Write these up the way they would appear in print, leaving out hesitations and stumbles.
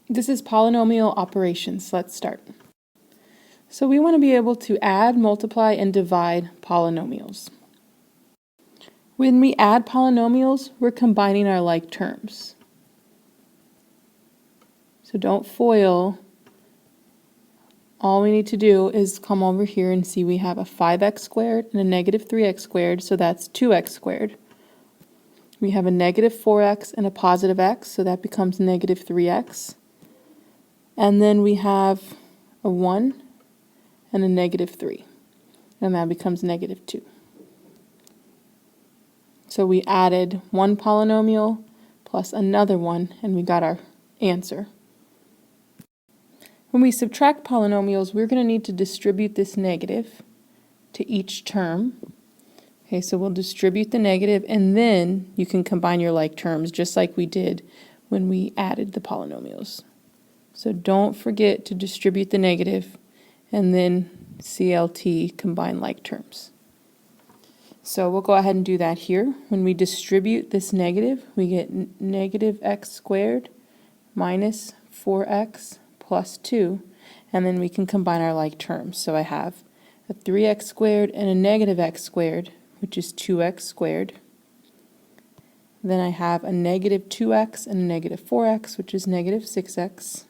This is polynomial operations. Let's start. So we want to be able to add, multiply, and divide polynomials. When we add polynomials, we're combining our like terms. So don't FOIL. All we need to do is come over here and see we have a 5x squared and a negative 3x squared, so that's 2x squared. We have a negative 4x and a positive x, so that becomes negative 3x. And then we have a 1 and a negative 3, and that becomes negative 2. So we added one polynomial plus another one, and we got our answer. When we subtract polynomials, we're going to need to distribute this negative to each term. Okay, so we'll distribute the negative, and then you can combine your like terms, just like we did when we added the polynomials. So don't forget to distribute the negative, and then CLT, combine like terms. So we'll go ahead and do that here. When we distribute this negative, we get negative x squared minus 4x plus 2, and then we can combine our like terms. So I have a 3x squared and a negative x squared, which is 2x squared. Then I have a negative 2x and a negative 4x, which is negative 6x.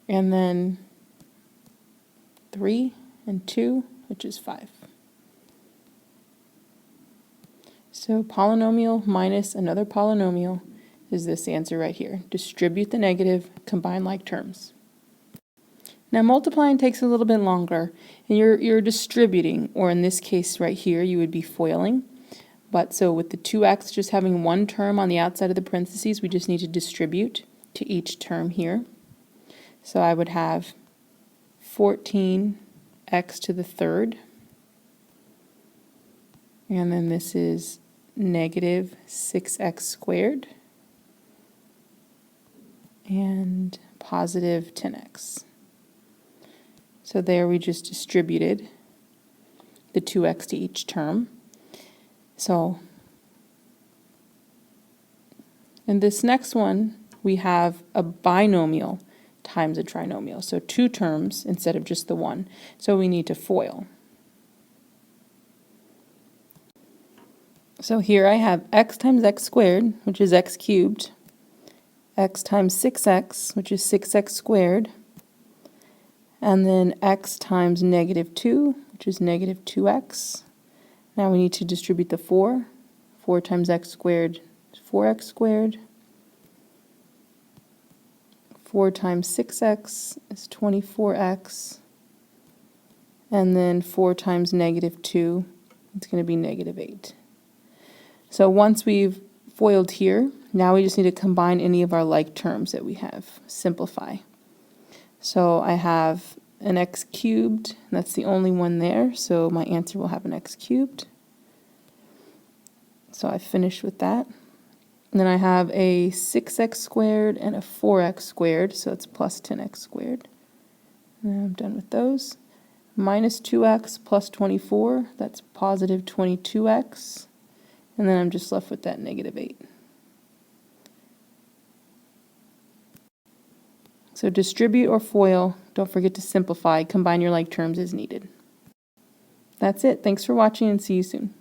And then 3 and 2, which is 5. So polynomial minus another polynomial is this answer right here. Distribute the negative, combine like terms. Now multiplying takes a little bit longer, and you're distributing, or in this case right here you would be FOILing. But so with the 2x just having one term on the outside of the parentheses, we just need to distribute to each term here. So I would have 14x to the third, and then this is negative 6x squared and positive 10x. So there we just distributed the 2x to each term. So in this next one, we have a binomial times a trinomial. So two terms instead of just the one. So we need to FOIL. So here I have x times x squared, which is x cubed, x times 6x, which is 6x squared, and then x times negative 2, which is negative 2x. Now we need to distribute the 4. 4 times x squared is 4x squared. 4 times 6x is 24x. And then 4 times negative 2, it's going to be negative 8. So once we've FOILed here, now we just need to combine any of our like terms that we have. Simplify. So I have an x cubed, and that's the only one there, so my answer will have an x cubed. So I finished with that. And then I have a 6x squared and a 4x squared, so it's plus 10x squared. And I'm done with those. Minus 2x plus 24, that's positive 22x. And then I'm just left with that negative 8. So distribute or FOIL. Don't forget to simplify. Combine your like terms as needed. That's it. Thanks for watching, and see you soon.